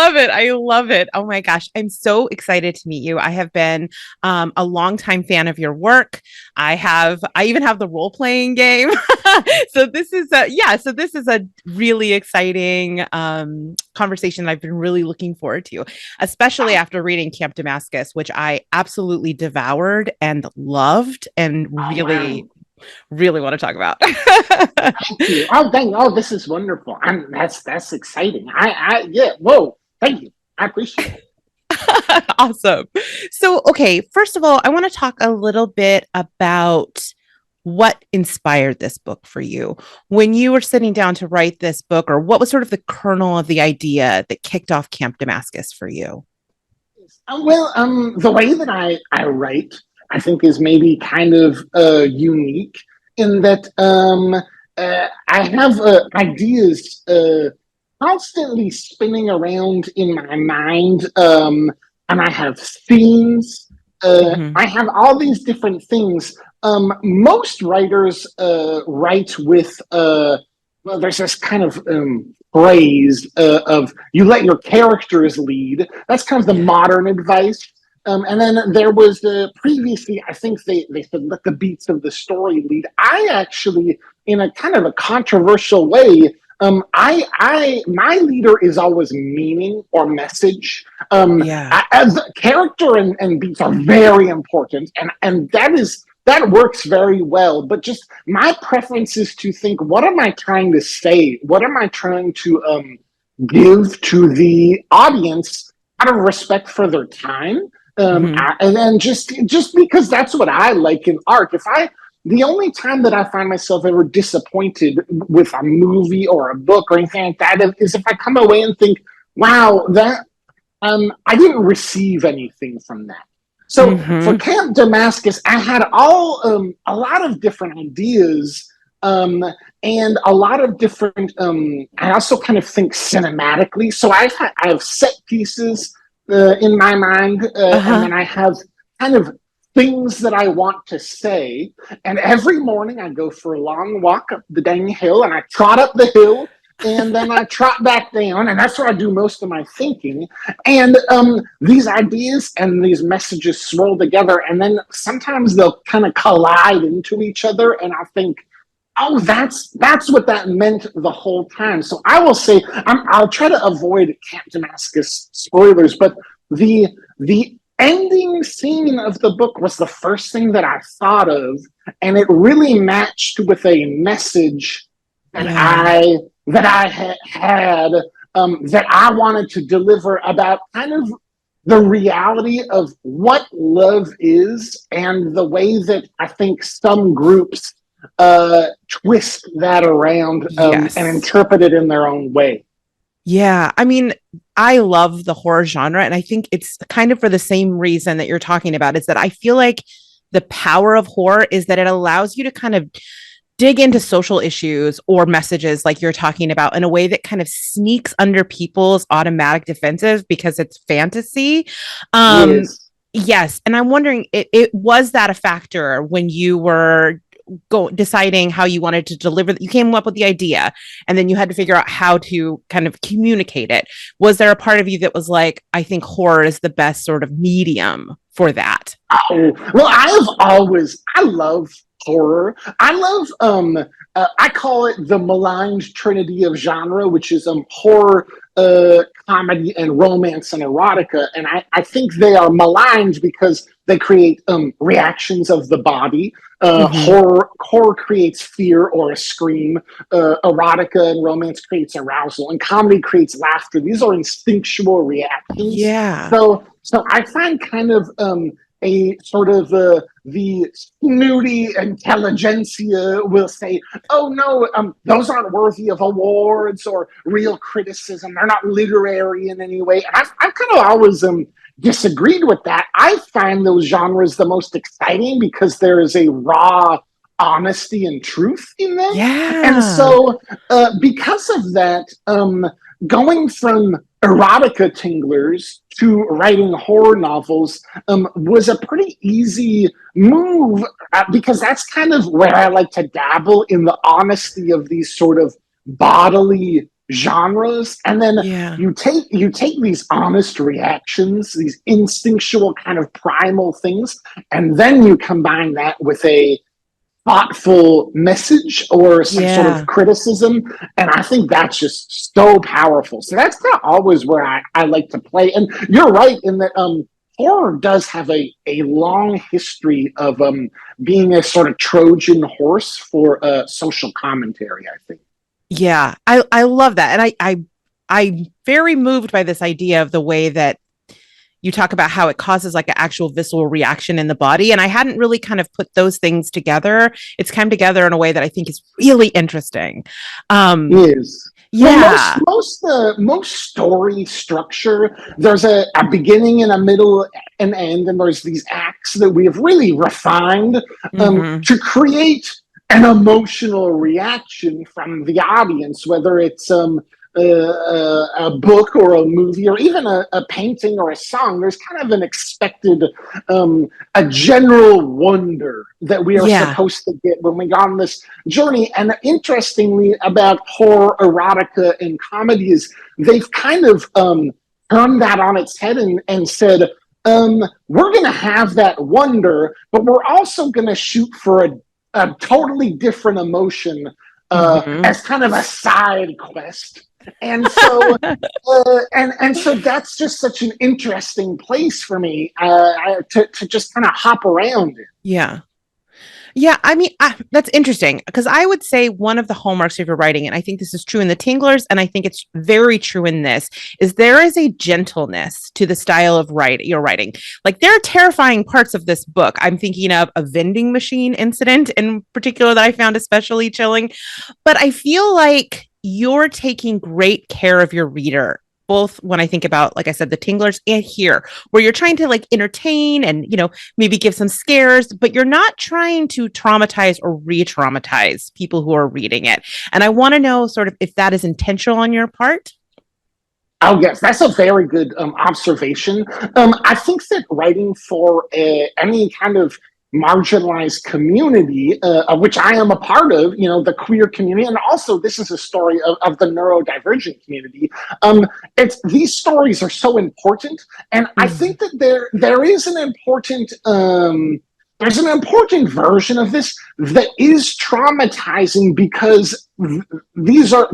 love it. I love it. Oh my gosh. I'm so excited to meet you. I have been a longtime fan of your work. I even have the role playing game. So this is a really exciting conversation that I've been really looking forward to, especially after reading Camp Damascus, which I absolutely devoured and loved and Oh, really, wow. really want to talk about. Thank you. Oh, thank you. Oh, this is wonderful. That's exciting. Yeah. Whoa. Thank you. I appreciate it. Awesome. So, okay, first of all, I want to talk a little bit about what inspired this book for you when you were sitting down to write this book, or what was sort of the kernel of the idea that kicked off Camp Damascus for you? The way that I write, I think, is maybe kind of unique in that I have ideas constantly spinning around in my mind, and I have themes. Mm-hmm. I have all these different things. Most writers write with well, there's this kind of phrase of you let your characters lead. That's kind of the Yeah. modern advice. And then there was previously, I think they said let the beats of the story lead. I actually, in a kind of a controversial way, my leader is always meaning or message. Yeah. As character and beats are very important, and that works very well. But just my preference is to think, what am I trying to say? What am I trying to give to the audience out of respect for their time? Mm-hmm. And then just because that's what I like in art. If I The only time that I find myself ever disappointed with a movie or a book or anything like that is if I come away and think, wow, that I didn't receive anything from that. So for Mm-hmm. Camp Damascus, I had a lot of different ideas, um, and a lot of different. I also kind of think cinematically. So I have set pieces in my mind, and Uh-huh. then I have kind of things that I want to say. And every morning I go for a long walk up the dang hill, and I trot up the hill, and then I trot back down, and that's where I do most of my thinking. And these ideas and these messages swirl together, and then sometimes they'll kind of collide into each other, and I think, oh, that's what that meant the whole time. So I will say, I'll try to avoid Camp Damascus spoilers, but the ending scene of the book was the first thing that I thought of, and it really matched with a message that Yeah. I had that I wanted to deliver about kind of the reality of what love is and the way that I think some groups twist that around and Yes. interpret it in their own way. Yeah. I mean, I love the horror genre. And I think it's kind of for the same reason that you're talking about, is that I feel like the power of horror is that it allows you to kind of dig into social issues or messages like you're talking about in a way that kind of sneaks under people's automatic defenses because it's fantasy. Um, Yes. yes. And I'm wondering, it was that a factor when you were deciding how you wanted to deliver, you came up with the idea and then you had to figure out how to kind of communicate it. Was there a part of you that was like, I think horror is the best sort of medium for that? Oh, well, I love horror. I call it the maligned trinity of genre, which is horror, comedy, and romance and erotica. And I think they are maligned because they create reactions of the body. Mm-hmm. Horror creates fear or a scream. Erotica and romance creates arousal, and comedy creates laughter. These are instinctual reactions. Yeah. So I find kind of a sort of the snooty intelligentsia will say, "Oh no, those aren't worthy of awards or real criticism. They're not literary in any way." And I've kind of always disagreed with that. I find those genres the most exciting because there is a raw honesty and truth in them, and Yeah. so because of that, going from erotica tinglers to writing horror novels was a pretty easy move because that's kind of where I like to dabble in the honesty of these sort of bodily genres, and then Yeah. you take these honest reactions, these instinctual kind of primal things, and then you combine that with a thoughtful message or some sort of Yeah. criticism. And I think that's just so powerful. So that's kind of always where I like to play. And you're right in that horror does have a long history of being a sort of Trojan horse for social commentary, I think. Yeah. I love that. And I'm very moved by this idea of the way that you talk about how it causes like an actual visceral reaction in the body. And I hadn't really kind of put those things together. It's come together in a way that I think is really interesting. Um, Is well, yeah. most story structure, there's a beginning and a middle and end, and there's these acts that we have really refined Mm-hmm. to create an emotional reaction from the audience, whether it's a book or a movie or even a painting or a song. There's kind of an expected, a general wonder that we are Yeah. supposed to get when we go on this journey. And interestingly, about horror, erotica, and comedy is they've kind of turned that on its head and said, we're going to have that wonder, but we're also going to shoot for a totally different emotion Mm-hmm. as kind of a side quest. And so, and so that's just such an interesting place for me to just kind of hop around in. Yeah. Yeah, I mean, that's interesting because I would say one of the hallmarks of your writing, and I think this is true in the Tinglers, and I think it's very true in this, is there is a gentleness to the style of your writing. Like there are terrifying parts of this book. I'm thinking of a vending machine incident in particular that I found especially chilling, but I feel like you're taking great care of your reader. Both when I think about, like I said, the Tinglers and here, where you're trying to like entertain and, maybe give some scares, but you're not trying to traumatize or re-traumatize people who are reading it. And I want to know sort of if that is intentional on your part. Oh yes, that's a very good observation. I think that writing for any kind of marginalized community, of which I am a part of, the queer community, and also this is a story of the neurodivergent community. It's these stories are so important, and I Mm. think that there is an important. There's an important version of this that is traumatizing because these are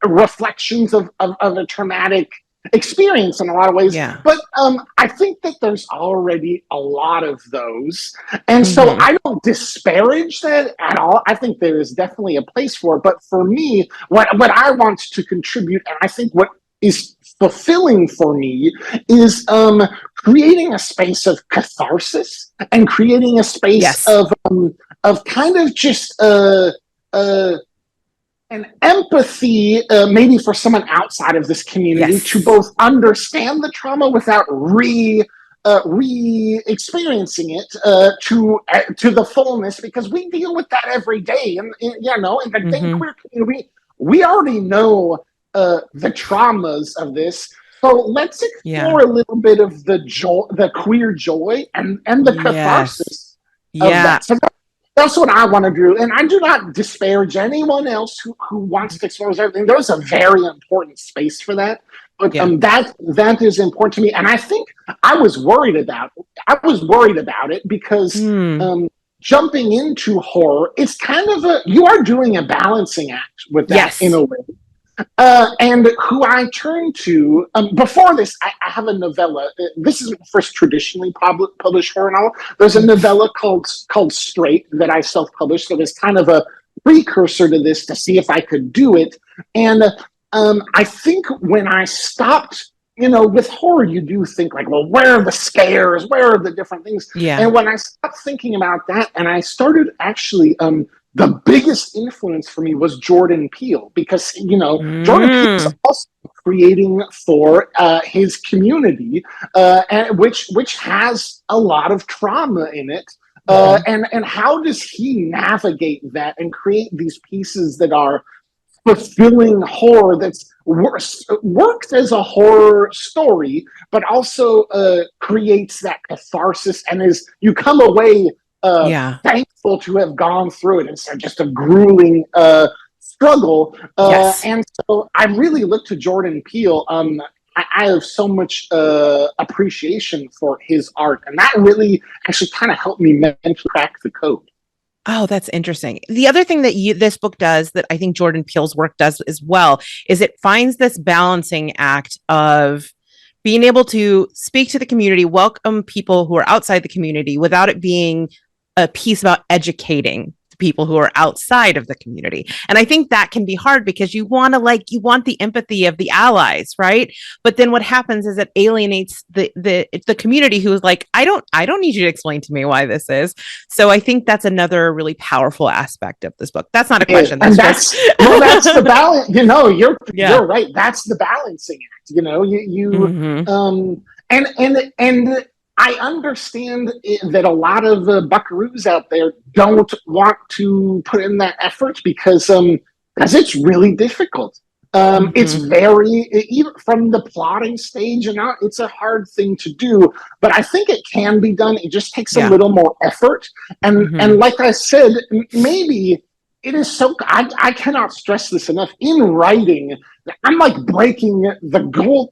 reflections of a traumatic experience in a lot of ways. Yeah. But I think that there's already a lot of those, and so Mm-hmm. I don't disparage that at all. I think there is definitely a place for it. But for me, what I want to contribute, and I think what is fulfilling for me is creating a space of catharsis and creating a space Yes. of kind of just uh, an empathy, maybe for someone outside of this community, to Yes. both understand the trauma without re-experiencing it to the fullness, because we deal with that every day, and in the gay Mm-hmm. queer community, we already know the traumas of this. So let's Yeah. explore a little bit of the joy, the queer joy, and the Yes. catharsis of Yeah. that. So that's what I want to do. And I do not disparage anyone else who wants to explore everything. There's a very important space for that. But Yeah. that is important to me. And I think I was worried about it because Mm. jumping into horror, it's kind of you are doing a balancing act with that in Yes. a way. And who I turn to before this, I have a novella. This is first traditionally published horror novel. There's a Mm. novella called Straight that I self-published. That is kind of a precursor to this to see if I could do it. And I think when I stopped, with horror, you do think like, well, where are the scares? Where are the different things? Yeah. And when I stopped thinking about that, and I started actually the biggest influence for me was Jordan Peele, because Jordan Peele is Mm. also creating for his community, and which has a lot of trauma in it. Mm-hmm. And how does he navigate that and create these pieces that are fulfilling horror, that's works as a horror story, but also creates that catharsis, and is you come away uh, Yeah. thankful to have gone through it instead of just a grueling struggle. Yes. And so I really look to Jordan Peele. I have so much appreciation for his art, and that really actually kind of helped me mentally crack the code. Oh, that's interesting. The other thing that this book does that I think Jordan Peele's work does as well is it finds this balancing act of being able to speak to the community, welcome people who are outside the community without it being a piece about educating the people who are outside of the community. And I think that can be hard because you want the empathy of the allies, right? But then what happens is it alienates the community who's like, I don't need you to explain to me why this is. So I think that's another really powerful aspect of this book. That's not a question. And That's that's just well, that's the balance. yeah. You're right. That's the balancing act. Mm-hmm. And I understand that a lot of buckaroos out there don't want to put in that effort because it's really difficult. It's Mm-hmm. very even from the plotting stage and out. It's a hard thing to do, but I think it can be done. It just takes a Yeah. little more effort. And Mm-hmm. like I said, maybe it is so. I cannot stress this enough. In writing, I'm like breaking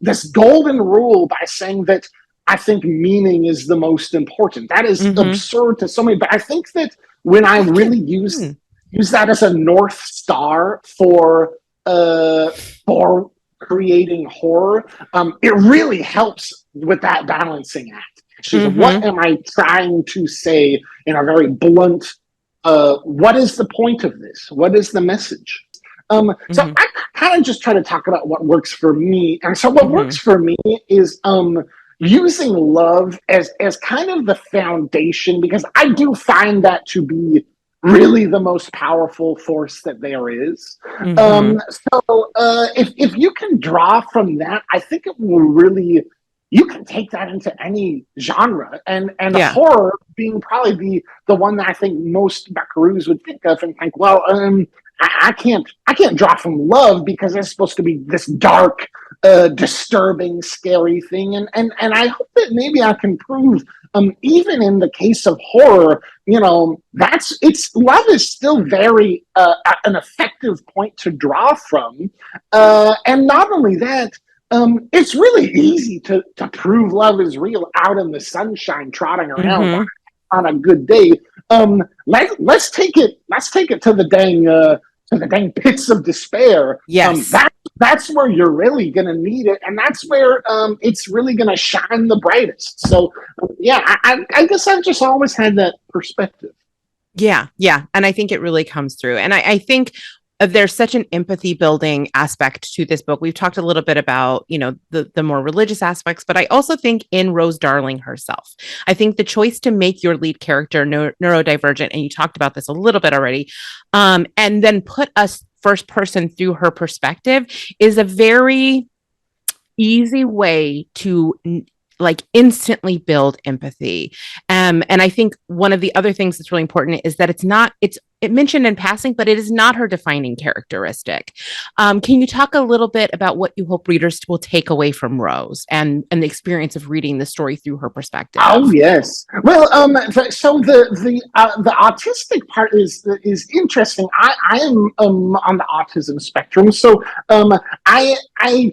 this golden rule by saying that I think meaning is the most important. That is Mm-hmm. absurd to so many, but I think that when I I can. really Hmm. use that as a north star uh, for creating horror, it really helps with that balancing act. She's what Mm-hmm. am I trying to say in a very blunt? What is the point of this? What is the message? So Mm-hmm. I kind of just try to talk about what works for me, and so what Mm-hmm. works for me is using love as kind of the foundation because I do find that to be really the most powerful force that there is. Mm-hmm. If you can draw from that, I think it will really you can take that into any genre, and Yeah. horror being probably the one that I think most buckaroos would think of and think, well, I can't draw from love because it's supposed to be this dark, disturbing, scary thing, and I hope that maybe I can prove, even in the case of horror, that's it's love is still very an effective point to draw from, and not only that. It's really easy to prove love is real out in the sunshine, trotting around Mm-hmm. on a good day. Let's take it to the dang pits of despair. Yes. That's where you're really gonna need it, and that's where it's really gonna shine the brightest. So yeah, I guess I've just always had that perspective. Yeah. Yeah. And I think it really comes through. And I think there's such an empathy building aspect to this book. We've talked a little bit about, the more religious aspects, but I also think in Rose Darling herself, I think the choice to make your lead character neurodivergent, and you talked about this a little bit already, and then put us first person through her perspective is a very easy way to like instantly build empathy. And I think one of the other things that's really important is that it mentioned in passing, but it is not her defining characteristic. Can you talk a little bit about what you hope readers will take away from Rose and the experience of reading the story through her perspective? Oh yes. Well, so the autistic part is interesting. I am on the autism spectrum, so I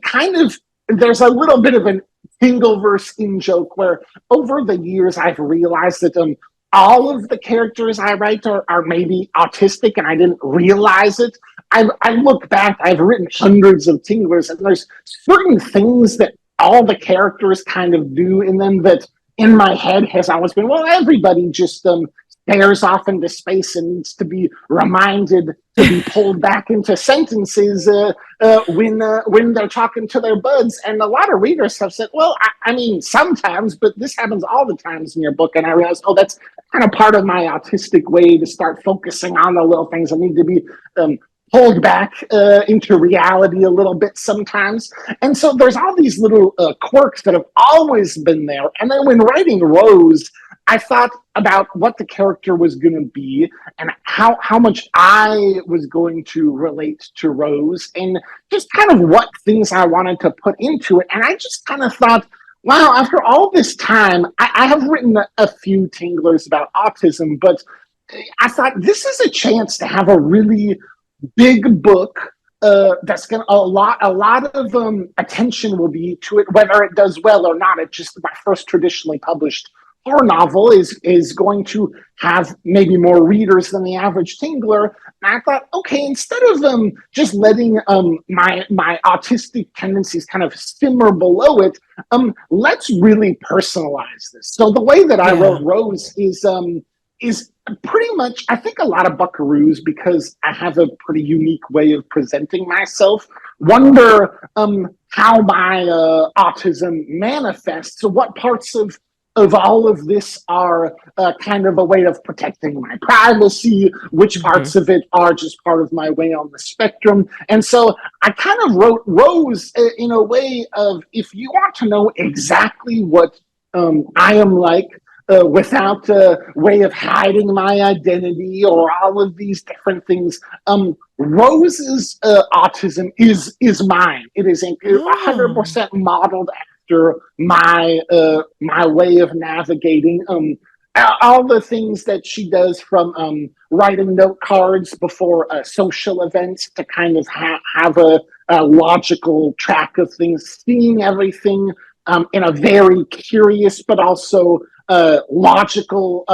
kind of there's a little bit of an Tingleverse in joke where over the years I've realized that all of the characters I write are maybe autistic and I didn't realize it. I look back, I've written hundreds of Tinglers, and there's certain things that all the characters kind of do in them that in my head has always been, well, everybody just stares off into space and needs to be reminded to be pulled back into sentences when they're talking to their buds. And a lot of readers have said, well, I mean, sometimes, but this happens all the times in your book. And I realized, oh, that's kind of part of my autistic way to start focusing on the little things that need to be pulled back into reality a little bit sometimes. And so there's all these little quirks that have always been there. And then when writing Rose, I thought about what the character was going to be and how much I was going to relate to Rose and just kind of what things I wanted to put into it. And I just kind of thought, wow, after all this time, I have written a few Tinglers about autism, but I thought this is a chance to have a really big book that's going to a lot of attention will be to it, whether it does well or not. It's just my first traditionally published horror novel is going to have maybe more readers than the average Tingler. And I thought, okay, instead of just letting my autistic tendencies kind of simmer below it, let's really personalize this. So the way that I wrote Yeah. Rose is pretty much, I think, a lot of buckaroos, because I have a pretty unique way of presenting myself, wonder how my autism manifests. So what parts of all of this are kind of a way of protecting my privacy, which Hmm. parts of it are just part of my way on the spectrum. And so I kind of wrote Rose in a way of, if you want to know exactly what I am like, without a way of hiding my identity or all of these different things. Rose's autism is mine. It is 100% Oh. modeled after my way of navigating. All the things that she does, from writing note cards before social events to kind of have a logical track of things, seeing everything in a very curious but also logical,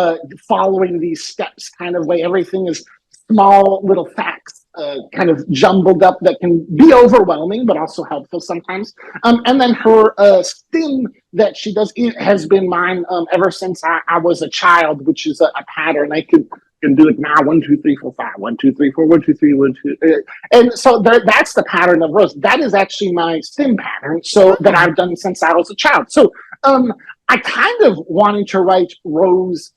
following these steps kind of way. Everything is small little facts, kind of jumbled up, that can be overwhelming but also helpful sometimes. And then her stim that she does, it has been mine ever since I was a child, which is a pattern. I can do it now. 1, 2, 3, 4, 5. 1, 2, 3, 4. 1, 2, 3, 1, 2. And so that's the pattern of Rose. That is actually my stim pattern. So that Oh. I've done since I was a child. So I kind of wanted to write Rose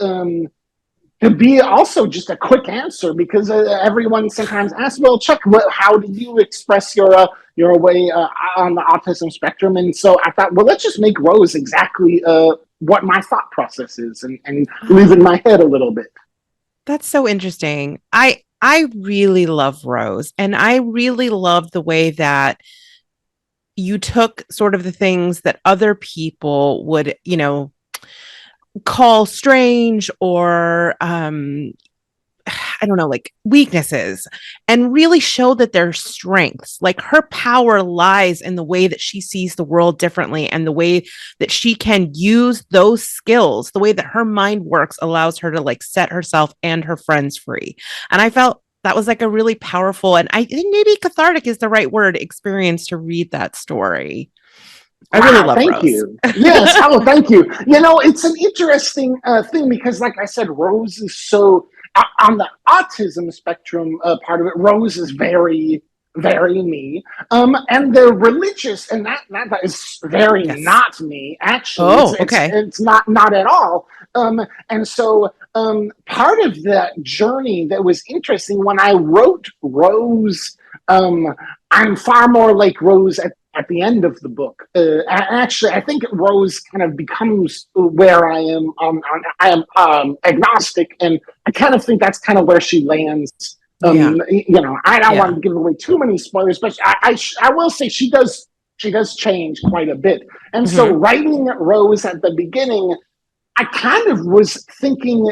to be also just a quick answer, because everyone sometimes asks, "Well, Chuck, how do you express your way on the autism spectrum?" And so I thought, well, let's just make Rose exactly what my thought process is, and live in my head a little bit. That's so interesting. I really love Rose, and I really love the way that you took sort of the things that other people would, call strange or I don't know, like weaknesses, and really show that they're strengths. Like her power lies in the way that she sees the world differently, and the way that she can use those skills, the way that her mind works allows her to like set herself and her friends free. And I felt that was like a really powerful, and I think maybe cathartic is the right word, experience to read that story. I really Wow, love thank Rose. you. Yes, oh, thank you. It's an interesting thing, because, like I said, Rose is so on the autism spectrum part of it. Rose is very, very me, and the religious, and that is very Yes. not me. Actually, it's Oh, it's okay. it's not at all. And so part of that journey that was interesting when I wrote Rose. I'm far more like Rose at the end of the book. Actually, I think Rose kind of becomes where I am. I am agnostic, and I kind of think that's kind of where she lands. Yeah. I don't want Yeah. to give away too many spoilers, but I will say she does change quite a bit. And so, Hmm. writing Rose at the beginning, I kind of was thinking,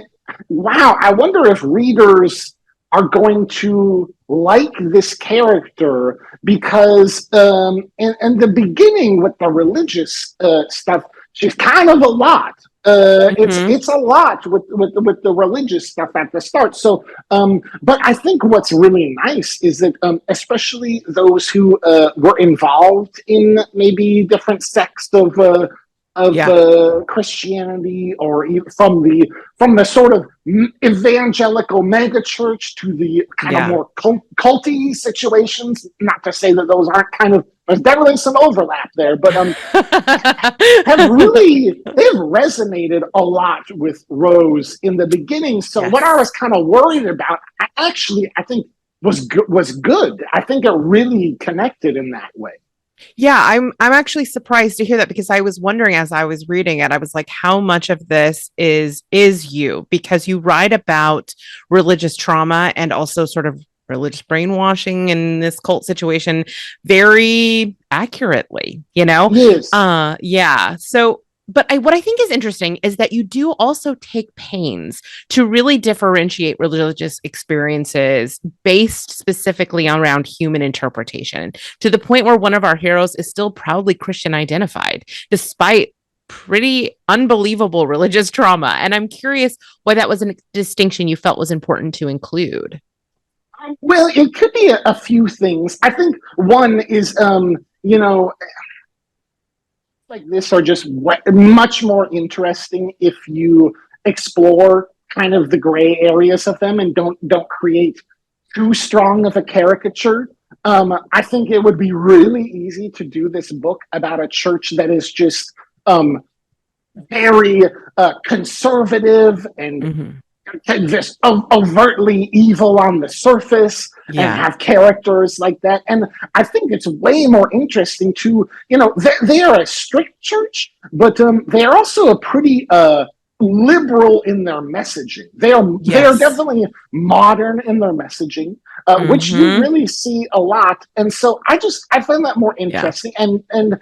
wow, I wonder if readers are going to like this character, because in the beginning with the religious stuff, she's kind of a lot. Hmm. It's a lot with the religious stuff at the start. So, but I think what's really nice is that, especially those who were involved in maybe different sects of Yeah. Christianity, or from the sort of evangelical megachurch to the kind of Yeah. more culty situations. Not to say that those aren't kind of, there's definitely some overlap there, but they've resonated a lot with Rose in the beginning. So what I was Yes. kind of worried about, I think was good. I think it really connected in that way. Yeah, I'm actually surprised to hear that, because I was wondering as I was reading it, I was like, how much of this is you? Because you write about religious trauma and also sort of religious brainwashing in this cult situation very accurately. Yes. Yeah. So what I think is interesting is that you do also take pains to really differentiate religious experiences based specifically around human interpretation, to the point where one of our heroes is still proudly Christian identified, despite pretty unbelievable religious trauma. And I'm curious why that was a distinction you felt was important to include. Well, it could be a few things. I think one is, like this are just much more interesting if you explore kind of the gray areas of them and don't create too strong of a caricature. I think it would be really easy to do this book about a church that is just very conservative and Mm-hmm. just overtly evil on the surface and Yeah. have characters like that. And I think it's way more interesting to, they are a strict church, but they are also a pretty liberal in their messaging. They are Yes. definitely modern in their messaging, which you Mm-hmm. really see a lot. And so I find that more Yeah. interesting. And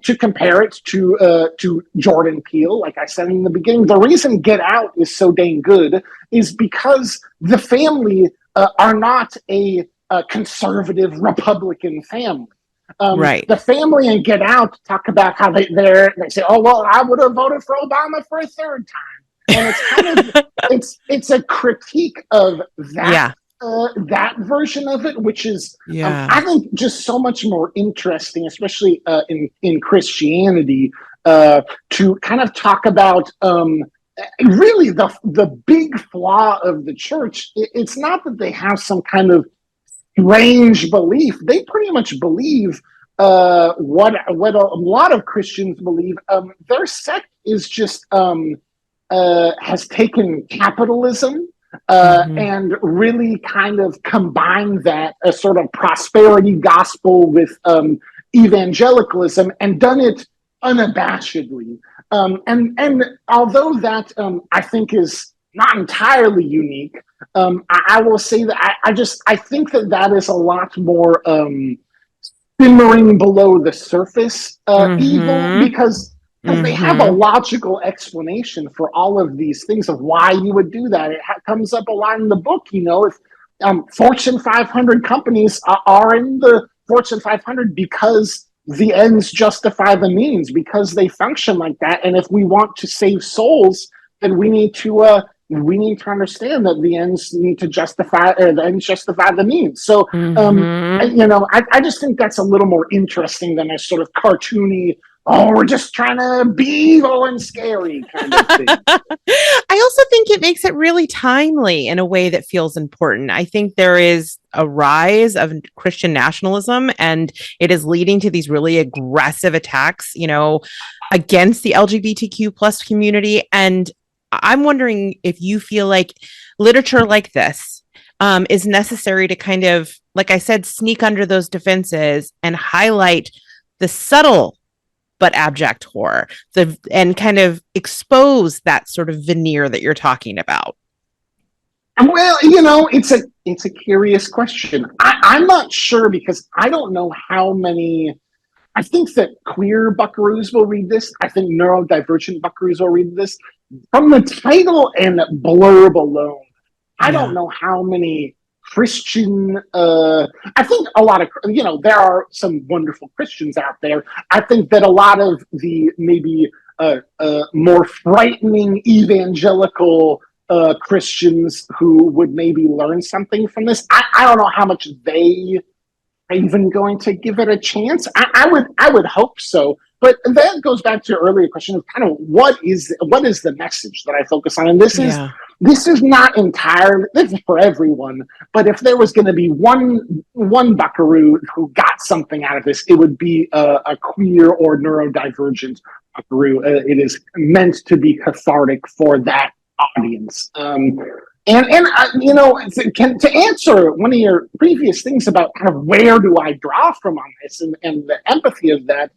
to compare it to Jordan Peele, like I said in the beginning, the reason Get Out is so dang good is because the family are not a conservative Republican family. Right. The family in Get Out talk about how they say, "Oh well, I would have voted for Obama for a third time," and it's kind of it's a critique of Yeah. that version of it, which is I Yeah. think just so much more interesting, especially in Christianity, to kind of talk about. Really, the big flaw of the church. It's not that they have some kind of strange belief. They pretty much believe what a lot of Christians believe. Their sect is just has taken capitalism Mm-hmm. and really kind of combined that a sort of prosperity gospel with evangelicalism and done it unabashedly. And although that I think is not entirely unique, I will say that I think that is a lot more simmering below the surface evil Mm-hmm. because they have a Mm-hmm. logical explanation for all of these things of why you would do that. It comes up a lot in the book. If Fortune 500 companies are in the Fortune 500 because the ends justify the means, because they function like that. And if we want to save souls, then we need to understand that the ends need to justify, or the ends justify the means. So, Mm-hmm. I just think that's a little more interesting than a sort of cartoony, oh, we're just trying to be evil and scary kind of thing. I also think it makes it really timely in a way that feels important. I think there is a rise of Christian nationalism, and it is leading to these really aggressive attacks, against the LGBTQ plus community. And I'm wondering if you feel like literature like this is necessary to kind of, like I said, sneak under those defenses and highlight the subtle but abject horror, and kind of expose that sort of veneer that you're talking about. Well, it's a curious question. I'm not sure because I don't know how many. I think that queer buckaroos will read this. I think neurodivergent buckaroos will read this. From the title and blurb alone, I don't Yeah. know how many Christian. I think a lot of there are some wonderful Christians out there. I think that a lot of the maybe more frightening evangelical Christians who would maybe learn something from this. I don't know how much they are even going to give it a chance. I would hope so. But that goes back to your earlier question of kind of what is the message that I focus on, and Yeah. this is not entirely this is for everyone. But if there was going to be one buckaroo who got something out of this, it would be a queer or neurodivergent buckaroo. It is meant to be cathartic for that audience. To answer one of your previous things about kind of where do I draw from on this and the empathy of that,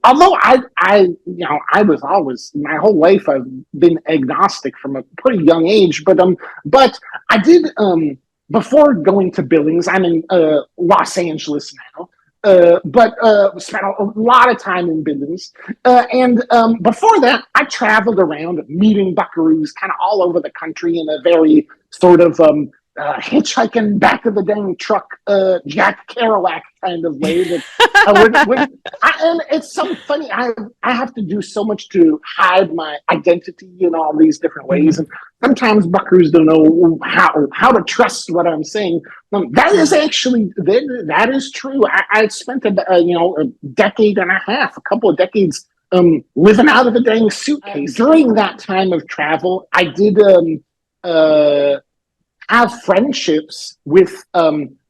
although I was always my whole life I've been agnostic from a pretty young age, but I did before going to Billings. I'm in Los Angeles now. but spent a lot of time in Billings. And before that, I traveled around meeting buckaroos kind of all over the country in a very sort of hitchhiking back of the dang truck, Jack Kerouac kind of way. That and it's so funny. I have to do so much to hide my identity in all these different ways, and sometimes buckaroos don't know how to trust what I'm saying. That is actually that is true. I spent a decade and a half, a couple of decades, living out of a dang suitcase. During that time of travel, I did have friendships with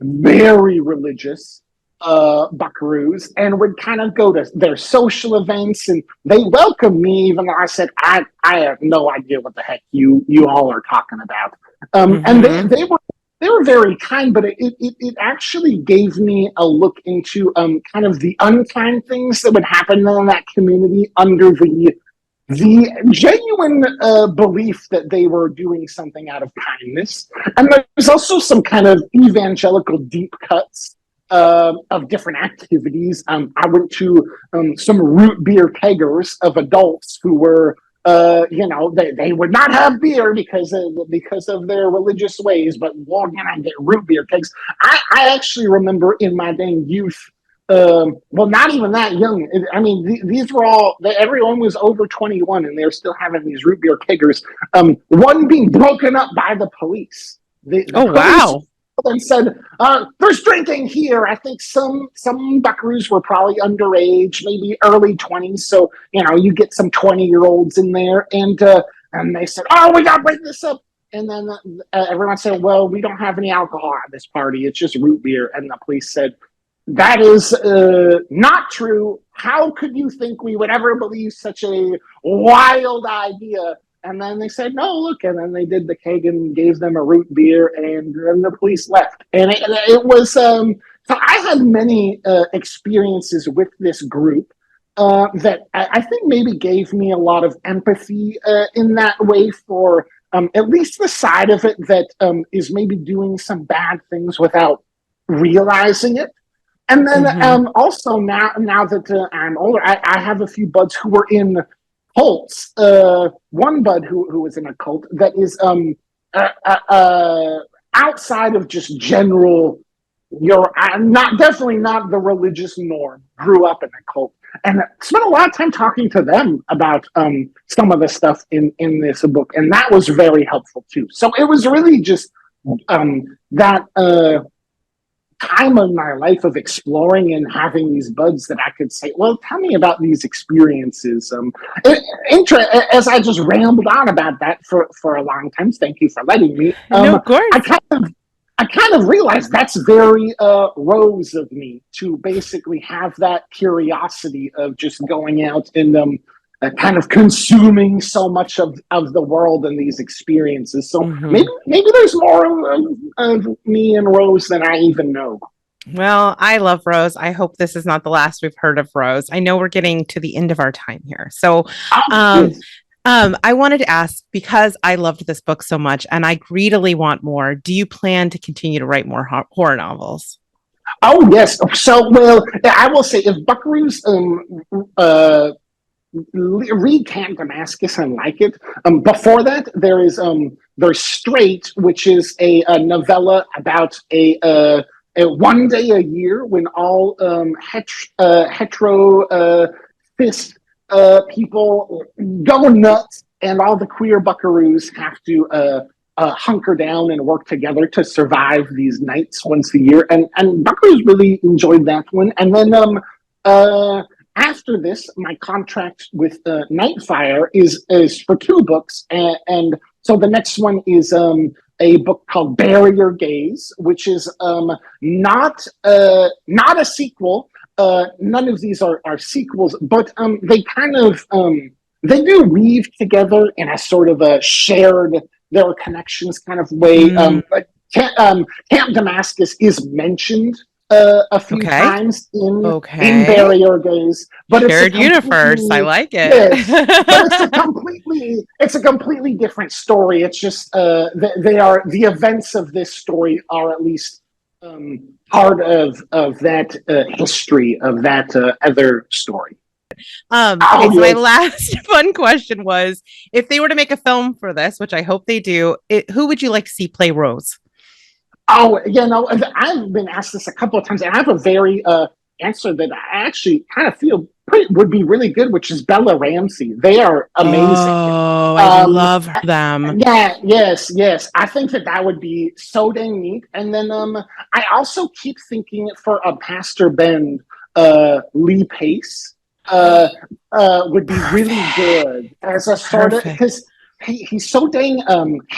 very religious buckaroos, and would kind of go to their social events, and they welcomed me even though I said I have no idea what the heck you all are talking about. And they were very kind, but it actually gave me a look into kind of the unkind things that would happen in that community under the genuine belief that they were doing something out of kindness. And there's also some kind of evangelical deep cuts of different activities. I went to some root beer keggers of adults who were, they would not have beer because of their religious ways, but well, I get root beer kegs. I actually remember in my dang youth, well, not even that young. I mean, these were all, everyone was over 21 and they're still having these root beer keggers. One being broken up by the police. The police wow. and said, there's drinking here. I think some buckaroos were probably underage, maybe early 20s. So, you get some 20-year-olds in there. And they said, oh, we got to break this up. And then everyone said, well, we don't have any alcohol at this party. It's just root beer. And the police said, that is not true. How could you think we would ever believe such a wild idea? And then they said, no, look. And then they did the keg and gave them a root beer, and then the police left. And it was, so I had many experiences with this group that I think maybe gave me a lot of empathy in that way for at least the side of it that is maybe doing some bad things without realizing it. And then also now that I'm older, I have a few buds who were in cults. One bud who was in a cult that is outside of just general, definitely not the religious norm, grew up in a cult. And spent a lot of time talking to them about some of the stuff in this book. And that was very helpful too. So it was really just that time of my life of exploring and having these buds that I could say, well, tell me about these experiences. As I just rambled on about that for a long time. Thank you for letting me. No, of course. I kind of realized that's very Rose of me to basically have that curiosity of just going out and kind of consuming so much of the world and these experiences. So maybe there's more of me and Rose than I even know. Well, I love Rose. I hope this is not the last we've heard of Rose. I know we're getting to the end of our time here. So I wanted to ask, because I loved this book so much and I greedily want more, do you plan to continue to write more horror novels? Oh, yes. So, well, I will say if buckaroos read Camp Damascus and like it. Before that, there's Straight, which is a novella about a one day a year when all hetero cis people go nuts, and all the queer buckaroos have to hunker down and work together to survive these nights once a year. And buckaroos really enjoyed that one. And then after this, my contract with Nightfire is for 2 books, and so the next one is a book called Bury Your Gaze, which is not a sequel. None of these are sequels, but they kind of they do weave together in a sort of a shared, there are connections kind of way. But Camp Damascus is mentioned a few times in Bury Your Gaze, but shared universe. I like it. Yes, but it's a completely different story. It's just the events of this story are at least part of that history of that other story. Okay, Oh so my yes. last fun question was, if they were to make a film for this, which I hope they do, who would you like to see play Rose? Oh, I've been asked this a couple of times, and I have a very answer that I actually kind of feel would be really good, which is Bella Ramsey. They are amazing. Oh, I Um, love them. yeah, yes. I think that that would be so dang neat. And then I also keep thinking for a Pastor Ben, Lee Pace would be really Perfect. good as a sort of Perfect. because he's so dang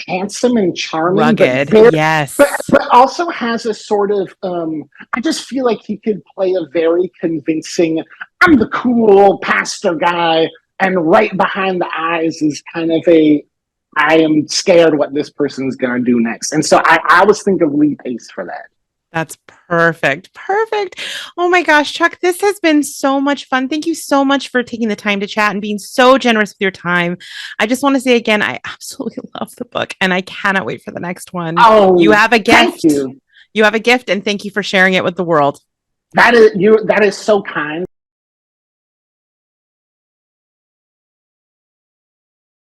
handsome and charming, but Rugged. very Yes. but also has a sort of I just feel like he could play a very convincing. I'm the cool pastor guy, and right behind the eyes is kind of a I am scared what this person's gonna do next. And so I always think of Lee Pace for that. That's perfect. Perfect. Oh my gosh, Chuck, this has been so much fun. Thank you so much for taking the time to chat and being so generous with your time. I just want to say again, I absolutely love the book and I cannot wait for the next one. You Oh, have a thank gift. you. You have a gift, and thank you for sharing it with the world. That is so kind.